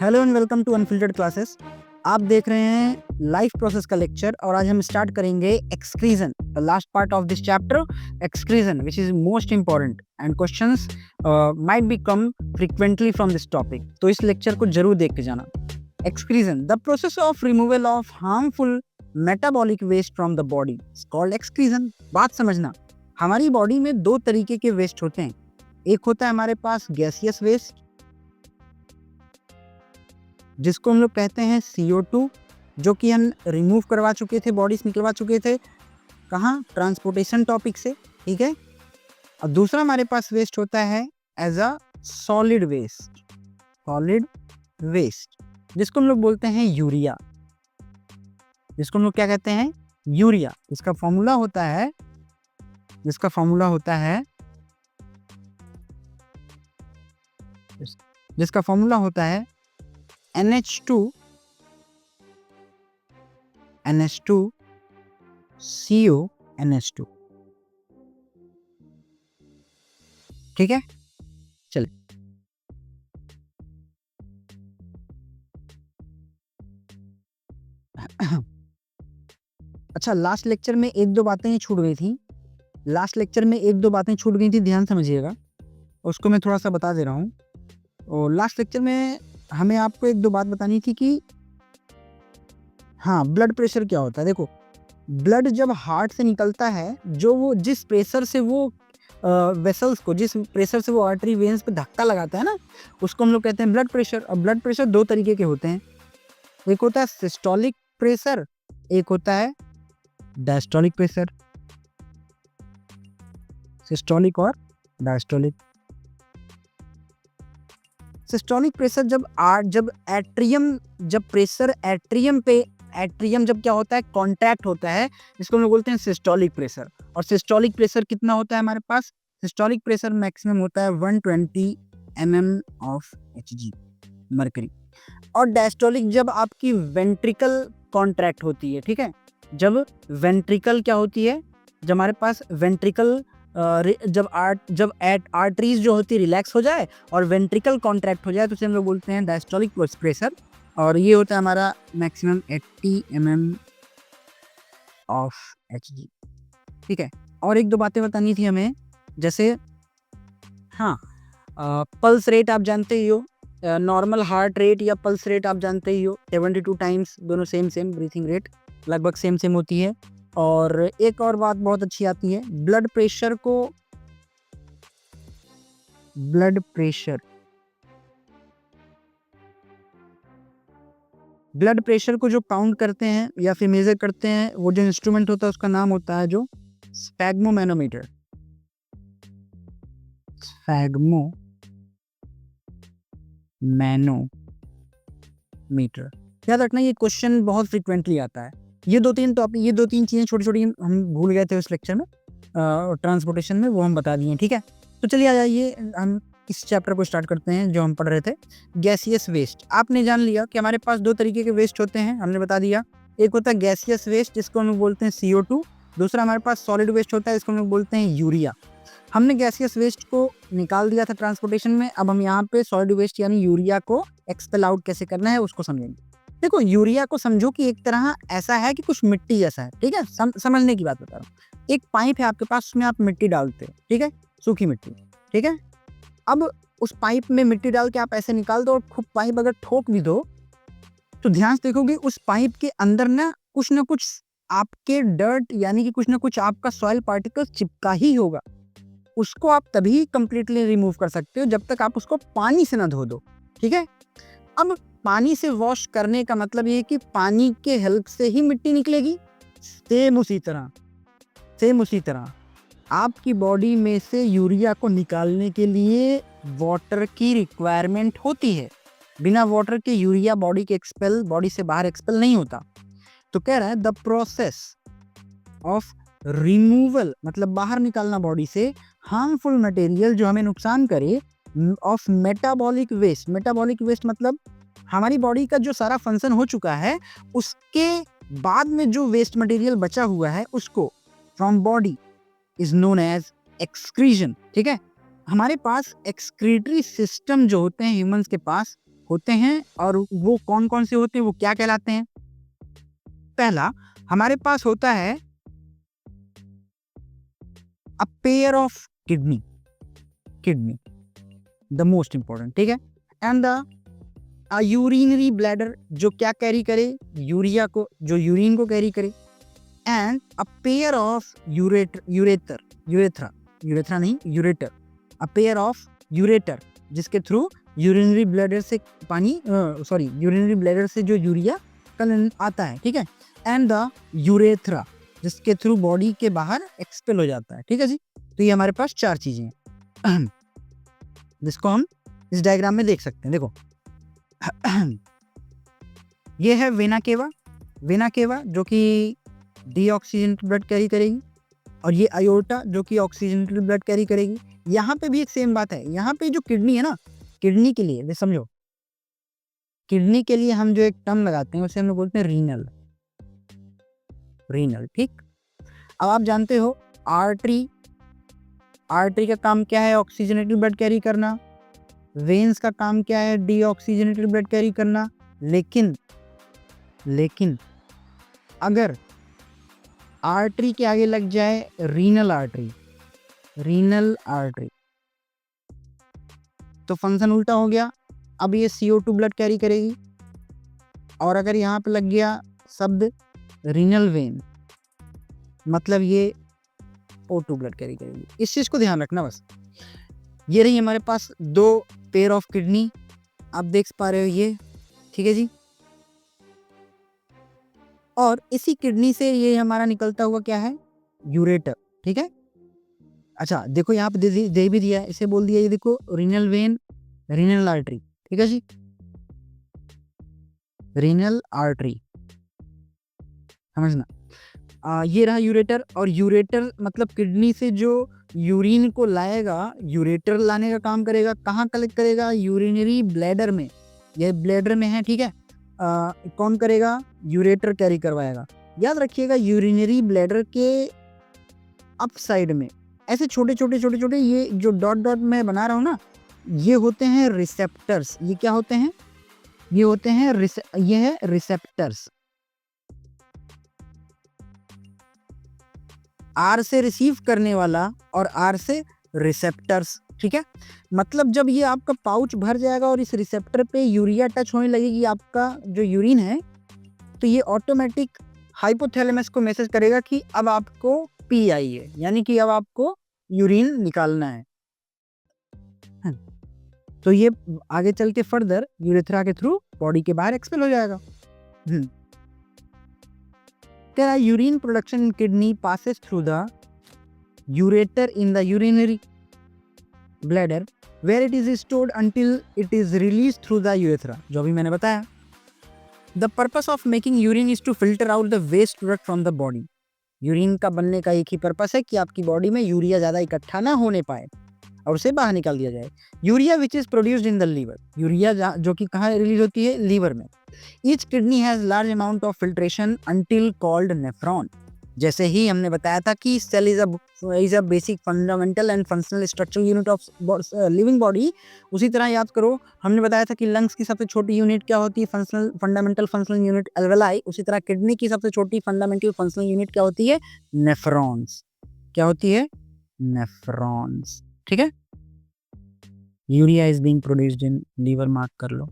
Hello and welcome to unfiltered classes. आप देख रहे हैं लाइफ प्रोसेस का लेक्चर और आज हम स्टार्ट करेंगे excretion, the last part of this chapter excretion which is most important and questions might be come frequently from this topic. तो इस लेक्चर को जरूर देख के जाना। Excretion, the process of removal of harmful metabolic waste from the body is called excretion. बात समझना, हमारी बॉडी में दो तरीके के वेस्ट होते हैं। एक होता है हमारे पास गैसियस वेस्ट जिसको हम लोग कहते हैं CO2, जो कि हम रिमूव करवा चुके थे, बॉडी से निकलवा चुके थे। कहाँ? ट्रांसपोर्टेशन टॉपिक से, ठीक है। और दूसरा हमारे पास वेस्ट होता है एज अ सॉलिड वेस्ट जिसको हम लोग बोलते हैं यूरिया। जिसको हम लोग क्या कहते हैं? यूरिया। इसका फॉर्मूला होता है NH2 CO NH2। ठीक है, चलिए। अच्छा, लास्ट लेक्चर में एक दो बातें छूट गई थी, ध्यान समझिएगा। उसको मैं थोड़ा सा बता दे रहा हूँ। और लास्ट लेक्चर में हमें आपको एक दो बात बतानी थी कि हाँ, ब्लड प्रेशर क्या होता है। देखो, ब्लड जब हार्ट से निकलता है, जो वो जिस प्रेशर से वो वेसल्स को, जिस प्रेशर से वो आर्टरी वेन्स पे धक्का लगाता है ना, उसको हम लोग कहते हैं ब्लड प्रेशर। और ब्लड प्रेशर दो तरीके के होते हैं। एक होता है सिस्टोलिक प्रेशर, एक होता है डायस्टोलिक प्रेशर। सिस्टोलिक और डायस्टोलिक। सिस्टोलिक प्रेशर एट्रियम जब क्या होता है, कॉन्ट्रैक्ट होता है, इसको हम लोग बोलते हैं सिस्टोलिक प्रेशर। और सिस्टोलिक प्रेशर कितना होता है हमारे पास? सिस्टोलिक प्रेशर मैक्सिमम होता है 120 mm ऑफ Hg मर्करी। और डायस्टोलिक जब आपकी वेंट्रिकल कॉन्ट्रैक्ट होती है, ठीक है। जब वेंट्रिकल क्या होती है, जब हमारे पास वेंट्रिकल जब आर्टरीज जो होती है रिलैक्स हो जाए और वेंट्रिकल कॉन्ट्रैक्ट हो जाए, तो उसे हम लोग बोलते हैं डायस्टोलिक प्रेशर। और ये होता है हमारा मैक्सिमम 80 mm ऑफ Hg, ठीक है। और एक दो बातें बतानी थी हमें, जैसे हाँ, पल्स रेट आप जानते ही हो, नॉर्मल हार्ट रेट या पल्स रेट आप जानते ही हो, 72 टाइम्स, दोनों सेम ब्रीथिंग रेट लगभग सेम होती है। और एक और बात बहुत अच्छी आती है, ब्लड प्रेशर को जो काउंट करते हैं या फिर मेजर करते हैं, वो जो इंस्ट्रूमेंट होता है उसका नाम होता है जो स्फैग्मोमैनोमीटर। याद रखना, ये क्वेश्चन बहुत फ्रीक्वेंटली आता है। ये दो तीन चीजें छोटी हम भूल गए थे उस लेक्चर में, ट्रांसपोर्टेशन में, वो हम बता दिए, ठीक है। तो चलिए आ जाइए, हम इस चैप्टर को स्टार्ट करते हैं जो हम पढ़ रहे थे, गैसियस वेस्ट। आपने जान लिया कि हमारे पास दो तरीके के वेस्ट होते हैं, हमने बता दिया। एक होता है गैसियस वेस्ट जिसको हम लोग बोलते हैं CO2, दूसरा हमारे पास सॉलिड वेस्ट होता है, इसको हम लोग बोलते हैं यूरिया। हमने गैसियस वेस्ट को निकाल दिया था ट्रांसपोर्टेशन में, अब हम यहाँ पे सॉलिड वेस्ट यानी यूरिया को एक्सपेल आउट कैसे करना है उसको समझेंगे। देखो, यूरिया को समझो कि एक तरह ऐसा है कि कुछ मिट्टी जैसा है, ठीक है। समझने की बात बता रहा हूँ। एक पाइप है आपके पास, उसमें आप मिट्टी डालते हैं, ठीक है, सूखी मिट्टी, ठीक है। अब उस पाइप में मिट्टी डाल के आप ऐसे निकाल दो और खूब पाइप अगर ठोक भी दो, तो ध्यान से देखोगे उस पाइप के अंदर ना कुछ आपके डर्ट यानी कि कुछ ना कुछ आपका सॉइल पार्टिकल चिपका ही होगा। उसको आप तभी कंप्लीटली रिमूव कर सकते हो जब तक आप उसको पानी से ना धो दो, ठीक है। अब पानी से वॉश करने का मतलब ये है कि पानी के हेल्प से ही मिट्टी निकलेगी। सेम उसी तरह आपकी बॉडी में से यूरिया को निकालने के लिए वाटर की रिक्वायरमेंट होती है। बिना वाटर के यूरिया बॉडी से बाहर एक्सपेल नहीं होता। तो कह रहा है द प्रोसेस ऑफ रिमूवल, मतलब बाहर निकालना बॉडी से हार्मफुल मटेरियल जो हमें नुकसान करे, ऑफ मेटाबॉलिक वेस्ट मतलब हमारी बॉडी का जो सारा फंक्शन हो चुका है उसके बाद में जो वेस्ट मटेरियल बचा हुआ है उसको from body is known as excretion, ठीक है। हमारे पास एक्सक्रीटरी सिस्टम जो होते हैं ह्यूमंस के पास, होते हैं और वो कौन कौन से होते हैं, वो क्या कहलाते हैं? पहला हमारे पास होता है अ pair of kidney, kidney the most important, ठीक है। एंड द यूरिनरी ब्लैडर जो क्या कैरी करे, यूरिया को, जो यूरिन को कैरी करे। And a pair of ureter, urethra नहीं, ureter, a pair of ureter जिसके थ्रू यूरिनरी ब्लैडर से पानी, सॉरी यूरिनरी ब्लैडर से जो यूरिया आता है, ठीक है। एंड द यूरेथ्रा जिसके थ्रू बॉडी के बाहर एक्सपेल हो जाता है, ठीक है जी। तो ये हमारे पास 4 चीजें हैं जिसको हम इस डायग्राम में देख सकते हैं। देखो ये है वेना केवा, वेना केवा जो कि डीऑक्सीजनेटेड ब्लड कैरी करेगी, और ये अयोर्टा जो कि ऑक्सीजनेटेड ब्लड कैरी करेगी। यहाँ पे भी एक सेम बात है, यहाँ पे जो किडनी है ना, किडनी के लिए समझो, किडनी के लिए हम जो एक टर्म लगाते हैं उसे हम लोग बोलते हैं रीनल, रीनल, ठीक। अब आप जानते हो आर्टरी, आर्टरी का काम क्या है? ऑक्सीजनेटेड ब्लड कैरी करना। वेन्स का काम क्या है? डीऑक्सीजनेटेड ब्लड कैरी करना। लेकिन अगर आर्टरी के आगे लग जाए रीनल आर्टरी, रीनल आर्टरी, तो फंक्शन उल्टा हो गया। अब ये CO2 ब्लड कैरी करेगी, और अगर यहाँ पे लग गया शब्द रीनल वेन, मतलब ये O2 ब्लड कैरी करेगी। इस चीज को ध्यान रखना बस। ये रही हमारे पास 2 पेयर ऑफ किडनी, आप देख पा रहे हो ये, ठीक है जी। और इसी किडनी से ये हमारा निकलता हुआ क्या है? यूरेटर, ठीक है। अच्छा देखो यहाँ पे दे भी दिया है, इसे बोल दिया ये देखो रीनल वेन, रीनल आर्टरी, ठीक है जी, रीनल आर्टरी, समझना। ये रहा यूरेटर, और यूरेटर मतलब किडनी से जो यूरिन को लाएगा, यूरेटर लाने का काम करेगा। कहाँ कलेक्ट करेगा? यूरिनरी ब्लैडर में, ये ब्लैडर में है, ठीक है। कौन करेगा? यूरेटर कैरी करवाएगा। याद रखिएगा यूरिनरी ब्लैडर के अप साइड में ऐसे छोटे छोटे ये जो डॉट डॉट मैं बना रहा हूँ ना, ये होते हैं रिसेप्टर्स। ये क्या होते हैं? ये होते हैं ये है रिसेप्टर्स। आर से रिसीव करने वाला और आर से रिसेप्टर्स, ठीक है। मतलब जब ये आपका पाउच भर जाएगा और इस रिसेप्टर पे यूरिया टच होने लगेगी आपका जो यूरिन है, तो ये ऑटोमेटिक हाइपोथैलेमस को मैसेज करेगा कि अब आपको पी आई है, यानी कि अब आपको यूरिन निकालना है। तो ये आगे चल के फर्दर यूरेथ्रा के थ्रू बॉडी के बाहर एक्सपेल हो जाएगा। तेरा urine production in kidney passes through the ureter in the urinary bladder where it is stored until it is released through the urethra, जो भी मैंने बताया। The purpose of making urine is to filter out the waste product from the body. Urine का बनने का एक ही purpose है कि आपकी बॉडी में यूरिया ज़्यादा इकट्ठा ना होने पाए और उसे बाहर निकाल दिया जाए। Urea which is produced in the liver, urea जो कि कहाँ रिलीज होती है? लीवर में। Each kidney has large amount of filtration until called nephron. जैसे ही हमने बताया था कि cell is a basic fundamental and functional structural unit of living body, उसी तरह याद करो हमने बताया था कि लंग्स की सबसे छोटी यूनिट क्या होती है? Fundamental functional unit alveoli. उसी तरह किडनी की सबसे छोटी फंडामेंटल फंक्शनल यूनिट क्या होती है? नेफ्रॉन्स। क्या होती है? नेफ्रॉन्स, ठीक है। Urea is being produced in liver, mark कर लो।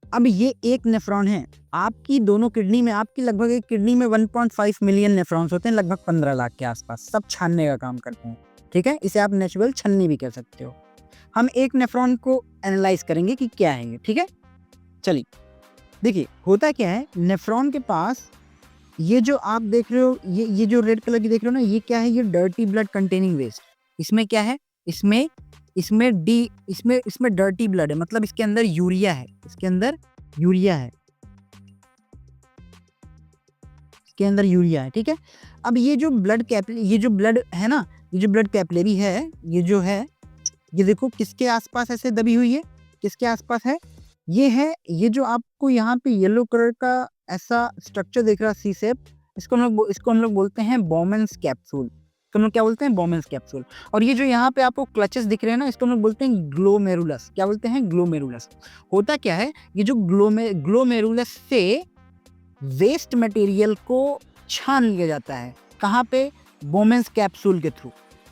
अब ये एक नेफ्रॉन है आपकी दोनों किडनी में, आपकी लगभग एक किडनी में 1.5 मिलियन नेफ्रॉन्स होते हैं, लगभग 15 लाख के आसपास, सब छानने का काम करते हैं, ठीक है। इसे आप नेचुरल छन्नी भी कह सकते हो। हम एक नेफ्रॉन को एनालाइज करेंगे कि क्या है ये, ठीक है। चलिए देखिए होता क्या है, नेफ्रॉन के पास ये जो आप देख रहे हो, ये जो रेड कलर की देख रहे हो ना, ये क्या है? ये डर्टी ब्लड कंटेनिंग वेस्ट। इसमें क्या है? इसमें डर्टी ब्लड है, मतलब इसके अंदर यूरिया है, इसके अंदर यूरिया है, इसके अंदर यूरिया है, ठीक है। अब ये जो ब्लड है ना, ये जो ब्लड कैपिलरी है, ये जो है, ये देखो किसके आसपास ऐसे दबी हुई है? किसके आसपास है? ये है, ये जो आपको यहाँ पे येलो कलर का ऐसा स्ट्रक्चर देख रहा है, सी शेप, इसको हम लोग बोलते हैं बोमेन्स कैप्सूल। इसको हम लोग क्या बोलते हैं, बोमेंस कैप्सूल। और ये जो यहाँ पे आपको क्लचेस दिख रहे हैं ना, इसको हम लोग बोलते हैं ग्लोमेरुलस। क्या बोलते हैं, ग्लोमेरुलस। होता क्या है, ये जो ग्लोमेरुलस से वेस्ट मटेरियल को छान लिया जाता है, कहाँ पे, बोमेंस कैप्सूल के थ्रू।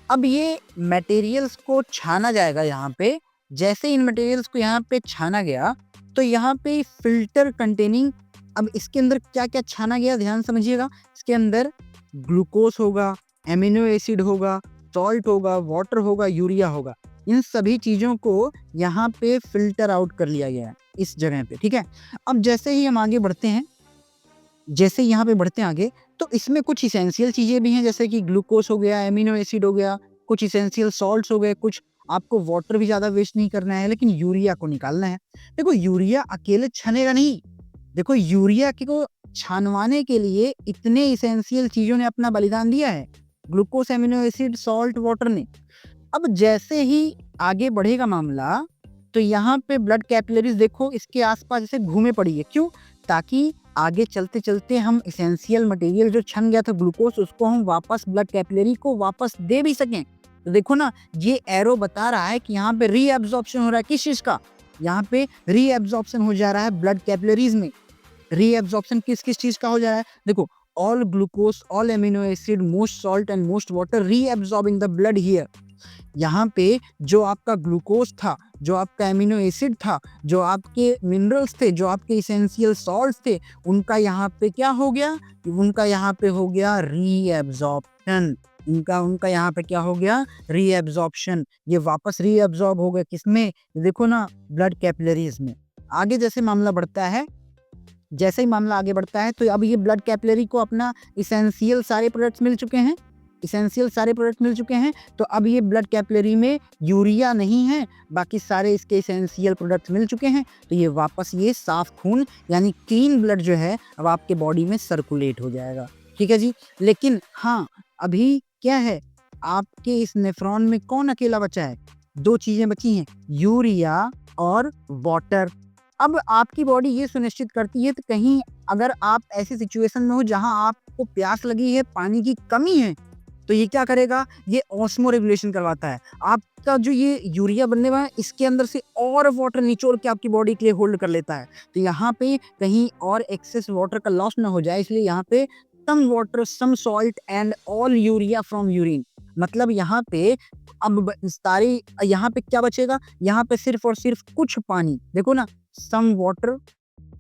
अब ये मटेरियल्स को छाना जाएगा यहाँ पे। जैसे इन मटेरियल्स को यहाँ पे छाना गया तो यहाँ पे फिल्टर कंटेनिंग, अब इसके अंदर क्या क्या छाना गया ध्यान समझिएगा। इसके अंदर ग्लूकोज होगा, एमिनो एसिड होगा, सॉल्ट होगा, वाटर होगा, यूरिया होगा। इन सभी चीज़ों को यहाँ पे फिल्टर आउट कर लिया गया है इस जगह पे, ठीक है। अब जैसे ही हम आगे बढ़ते हैं, जैसे यहाँ पे बढ़ते हैं आगे, तो इसमें कुछ इसेंशियल चीज़ें भी हैं, जैसे कि ग्लूकोज हो गया, एमिनो एसिड हो गया, कुछ इसेंशियल सॉल्ट्स हो गए, कुछ आपको वाटर भी ज़्यादा वेस्ट नहीं करना है, लेकिन यूरिया को निकालना है। देखो यूरिया अकेले छनेगा नहीं, देखो यूरिया को छानवाने के लिए इतने इसेंशियल चीज़ों ने अपना बलिदान दिया है, glucose, amino acid, salt, water ने। अब जैसे ही आगे बढ़ेगा मामला, तो यहाँ पे ब्लड कैपिलरीज देखो इसके आसपास जैसे घूमे पड़ी है, क्यों, ताकि आगे चलते चलते हम इसेंशियल मटेरियल जो छन गया था ग्लूकोज, उसको हम वापस ब्लड कैपिलरी को वापस दे भी सकें। तो देखो ना, ये एरो बता रहा है कि यहाँ पे रीएब्जॉर्प्शन हो रहा है, किस चीज का, यहाँ पे रीएब्जॉर्प्शन हो जा रहा है ब्लड कैपिलरीज में। रीएब्जॉर्प्शन किस किस चीज का हो जा रहा है, देखो, all glucose, all amino acid, most salt and most water reabsorb in the blood here. यहाँ पे जो आपका ग्लूकोज था, जो आपका एमिनो एसिड था, जो आपके मिनरल्स थे, जो आपके इसेंशियल सॉल्ट्स थे, उनका यहाँ पे क्या हो गया, उनका यहाँ पे हो गया रीएब्जॉर्प्शन। उनका यहाँ पे क्या हो गया, रीएब्जॉर्प्शन। ये वापस रीएब्जॉर्ब हो गया किसमें, देखो ना, ब्लड कैपिलरीज में। आगे जैसे मामला बढ़ता है, जैसे ही मामला आगे बढ़ता है, तो अब ये ब्लड कैपिलरी को अपना इसेंशियल सारे प्रोडक्ट्स मिल चुके हैं, इसेंशियल सारे प्रोडक्ट मिल चुके हैं। तो अब ये ब्लड कैपिलरी में यूरिया नहीं है, बाकी सारे इसके इसेंशियल प्रोडक्ट्स मिल चुके हैं। तो ये वापस ये साफ खून यानी क्लीन ब्लड जो है अब आपके बॉडी में सर्कुलेट हो जाएगा, ठीक है जी। लेकिन हाँ, अभी क्या है, आपके इस नेफ्रॉन में कौन अकेला बचा है, दो चीजें बची हैं, यूरिया और वाटर। अब आपकी बॉडी ये सुनिश्चित करती है कि कहीं अगर आप ऐसी सिचुएशन में हो जहां आपको प्यास लगी है, पानी की कमी है, तो ये क्या करेगा, ये ऑस्मो रेगुलेशन करवाता है। आपका जो ये यूरिया बनने वाला है, इसके अंदर से और वाटर निचोड़ के आपकी बॉडी के लिए होल्ड कर लेता है। तो यहाँ पे कहीं और एक्सेस वाटर का लॉस ना हो जाए, इसलिए यहाँ पे some water, some salt and all urea from urine. मतलब यहाँ पे अब सारी, यहाँ पे क्या बचेगा, यहाँ पे सिर्फ और सिर्फ कुछ पानी, देखो ना, सम वाटर,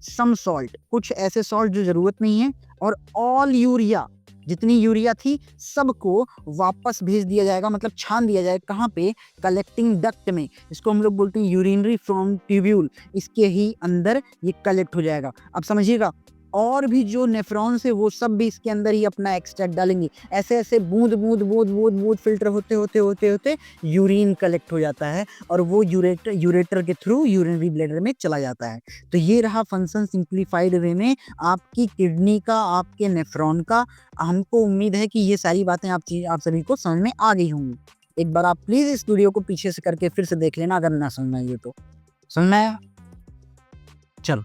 सम सॉल्ट, कुछ ऐसे सॉल्ट जो जरूरत नहीं है, और ऑल यूरिया, जितनी यूरिया थी सबको वापस भेज दिया जाएगा, मतलब छान दिया जाएगा, कहाँ पे, कलेक्टिंग डक्ट में। इसको हम लोग बोलते हैं यूरिनरी फ्रॉम ट्यूब्यूल, इसके ही अंदर ये कलेक्ट हो जाएगा। अब समझिएगा, और भी जो नेफ्रॉन्स है वो सब भी इसके अंदर ही अपना एक्सट्रैक्ट डालेंगे। ऐसे ऐसे बूंद बूंद बूंद बूंद बूंद फिल्टर होते होते होते होते यूरिन कलेक्ट हो जाता है, और वो यूरेटर के थ्रू यूरिनरी ब्लैडर में चला जाता है। तो ये रहा फंक्शन सिंप्लीफाइड वे में आपकी किडनी का, आपके नेफ्रॉन का। हमको उम्मीद है कि ये सारी बातें आप सभी को समझ में आ गई होंगी। एक बार आप प्लीज इस वीडियो को पीछे से करके फिर से देख लेना, अगर ना समझ में आई तो। समझ में आया? चलो,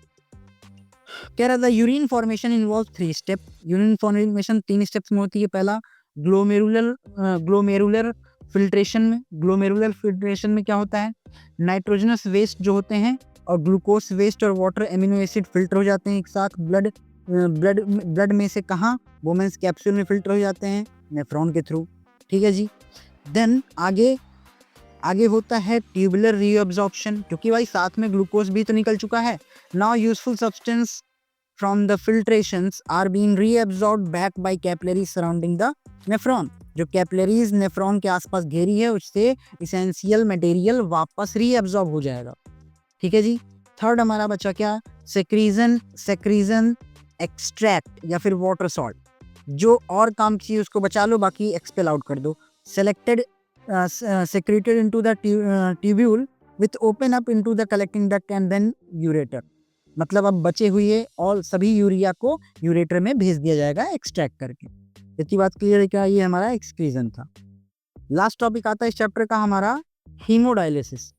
कह रहा था urine formation involve 3 step. Urine formation 3 steps में होती है। पहला ग्लोमेरुलर फिल्ट्रेशन में, ग्लोमेरुलर फिल्ट्रेशन में क्या होता है, नाइट्रोजनस वेस्ट जो होते हैं और ग्लूकोज वेस्ट और वाटर एमिनो एसिड फिल्टर हो जाते हैं एक साथ ब्लड में से, कहाँ, बोमेंस कैप्सूल में फिल्टर हो जाते हैं नेफ्रॉन के थ्रू, ठीक है जी। देन आगे होता है ट्यूबुलर रीअब्जॉर्प्शन, क्योंकि भाई साथ में ग्लूकोज भी तो निकल चुका है। Now useful substance from the filtrations are being reabsorbed back by capillaries surrounding the nephron. जो कैपिलरीज नेफ्रॉन के आसपास घेरी है, उससे इसेंशियल मटेरियल वापस रीअब्जॉर्ब हो जाएगा, ठीक है जी। थर्ड हमारा बचा क्या, सेक्रीजन एक्सट्रैक्ट या फिर वाटर सॉल्ट। जो और काम चाहिए उसको बचा लो, बाकी एक्सपेल आउट कर दो। Selected secreted into the tubule with open up into the collecting duct and then ureter। मतलब अब बचे हुए और सभी यूरिया को यूरेटर में भेज दिया जाएगा एक्सट्रैक्ट करके। इतनी बात क्लियर है क्या? ये हमारा एक्सक्रीजन था। लास्ट टॉपिक आता है इस चैप्टर का हमारा हीमोडायलिसिस।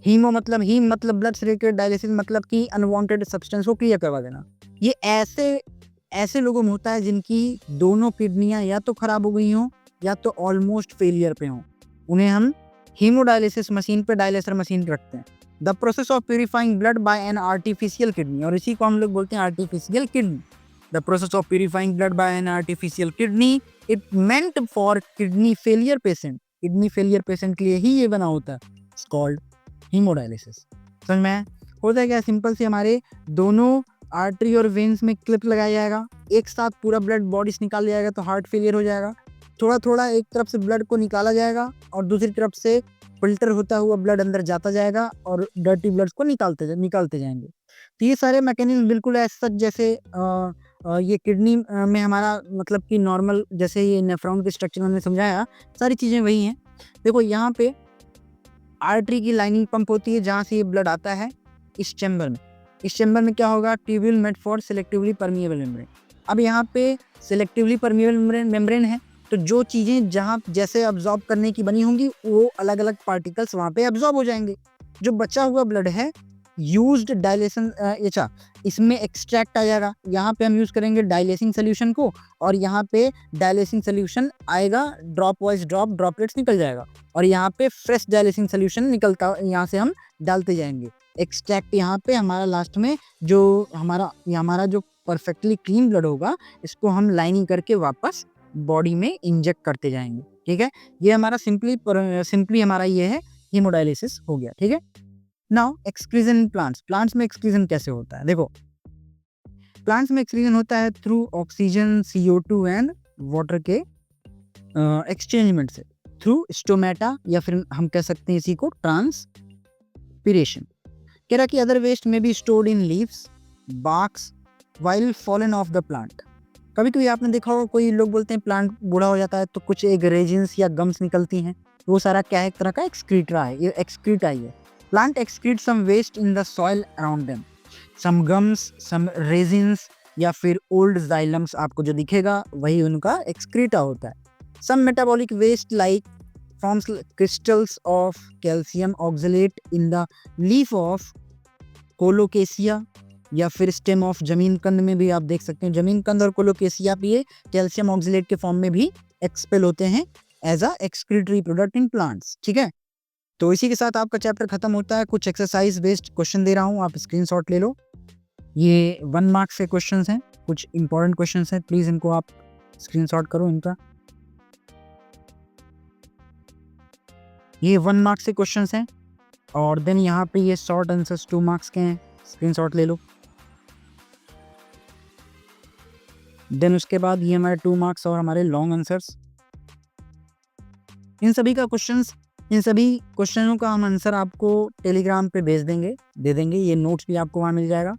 हीमो मतलब हीम मतलब ब्लड से रिलेटेड, डायलिसिस मतलब कि अनवांटेड सब्सटेंस को क्लियर करवा देना। ये ऐसे लोगों में होता है जिनकी दोनों किडनियां या तो खराब हो गई हों या तो ऑलमोस्ट फेलियर पे हों, उन्हें हम हीमोडायलिसिस मशीन पे डायलिसर मशीन रखते हैं। The process of purifying blood bye an artificial kidney, और इसी को हम लोग बोलते हैं artificial kidney. The process of purifying blood bye an artificial kidney, it meant for kidney failure patient. Kidney failure patient के लिए ही ये बना होता है, इट्स कॉल्ड हीमोडायलिसिस। समझ में आया? होता है क्या, सिंपल से हमारे दोनों आर्टरी और वेन्स में क्लिप लगाया जाएगा, एक साथ पूरा ब्लड बॉडी से निकाल जाएगा तो हार्ट फेलियर हो जाएगा। थोड़ा थोड़ा एक तरफ से ब्लड को निकाला जाएगा और दूसरी तरफ से फिल्टर होता हुआ ब्लड अंदर जाता जाएगा और डर्टी ब्लड को निकालते जाएंगे। तो ये सारे मैकेनिज्म बिल्कुल ऐसा जैसे ये किडनी में हमारा मतलब कि नॉर्मल जैसे ये नेफ्रॉन के स्ट्रक्चर हमने समझाया, सारी चीज़ें वही हैं। देखो यहाँ पे आर्टरी की लाइनिंग पंप होती है जहाँ से ये ब्लड आता है इस चैम्बर में। इस चैम्बर में क्या होगा, tubule made for selectively permeable membrane. अब यहाँ पे सेलेक्टिवली परमिएबल मेम्ब्रेन है, तो जो चीज़ें जहाँ जैसे अब्जॉर्ब करने की बनी होंगी वो अलग अलग पार्टिकल्स वहाँ पे अब्जॉर्ब हो जाएंगे। जो बचा हुआ ब्लड है यूज्ड डायलेशन, अच्छा इसमें एक्सट्रैक्ट आ जाएगा। यहाँ पे हम यूज़ करेंगे डायलेसिंग सोल्यूशन को, और यहाँ पे डायलेसिंग सोल्यूशन आएगा, ड्रॉप वाइज ड्रॉपलेट्स निकल जाएगा, और यहाँ पे फ्रेश डायलेसिंग सोल्यूशन निकलता, यहाँ से हम डालते जाएंगे। एक्सट्रैक्ट यहाँ पे हमारा लास्ट में जो हमारा जो परफेक्टली क्लीन ब्लड होगा, इसको हम लाइनिंग करके वापस बॉडी में इंजेक्ट करते जाएंगे। ठीक है, ये हमारा सिंपली हमारा ये है हीमोडायलिसिस हो गया। ठीक है, नाउ एक्सक्रीजन इन प्लांट्स में एक्सक्रीजन कैसे होता है? देखो प्लांट्स में एक्सक्रीजन होता है through oxygen, CO2 and water के एक्सचेंजमेंट से, थ्रू स्टोमेटा, या फिर हम कह सकते हैं इसी को ट्रांसपिरेशन। कह रहा कि अदर वेस्ट में be stored in leaves, barks while fallen of the plant. कभी कभी आपने देखा होगा कोई लोग बोलते हैं प्लांट बूढ़ा हो जाता है तो कुछ एक रेजिन्स या गम्स निकलती हैं, वो सारा क्या है, एक तरह का एक्सक्रीटा है, ये एक्सक्रीटा ही है। Plant excrete some waste in the soil around them, some gums, some resins, या फिर ओल्ड जाइलम्स आपको जो दिखेगा वही उनका एक्सक्रीटा होता है। Some metabolic waste like forms crystals of calcium oxalate in the leaf of colocasia, या फिर स्टेम ऑफ जमीन कंद में भी आप देख सकते हैं, जमीन कंद और कोलोकेसिया भी ये कैल्शियम ऑक्सलेट के फॉर्म में भी एक्सपेल होते हैं as a excretory product in plants. ठीक है, तो इसी के साथ आपका चैप्टर खत्म होता है। कुछ एक्सरसाइज बेस्ड क्वेश्चन दे रहा हूँ, आप स्क्रीनशॉट ले लो। ये 1 मार्क से क्वेश्चंस हैं, कुछ इंपॉर्टेंट क्वेश्चंस हैं, प्लीज इनको आप स्क्रीनशॉट करो इनका। ये 1 मार्क से क्वेश्चंस हैं, और देन यहाँ पे ये शॉर्ट आंसर्स 2 मार्क्स के हैं, स्क्रीनशॉट ले लो। देन उसके बाद ये हमारे 2 मार्क्स और हमारे लॉन्ग आंसर्स। इन सभी क्वेश्चनों का हम आंसर आपको टेलीग्राम पे भेज देंगे, दे देंगे। ये नोट्स भी आपको वहाँ मिल जाएगा,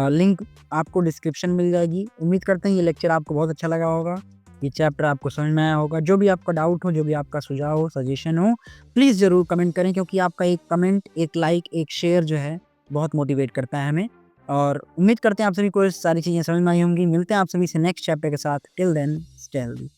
लिंक आपको डिस्क्रिप्शन मिल जाएगी। उम्मीद करते हैं ये लेक्चर आपको बहुत अच्छा लगा होगा, ये चैप्टर आपको समझ में आया होगा। जो भी आपका डाउट हो, जो भी आपका सुझाव हो, सजेशन हो, प्लीज़ ज़रूर कमेंट करें, क्योंकि आपका एक कमेंट, एक लाइक, एक शेयर जो है बहुत मोटिवेट करता है हमें। और उम्मीद करते हैं आप सभी को सारी चीज़ें समझ में आई होंगी। मिलते हैं आप सभी से नेक्स्ट चैप्टर के साथ। Till then stay healthy.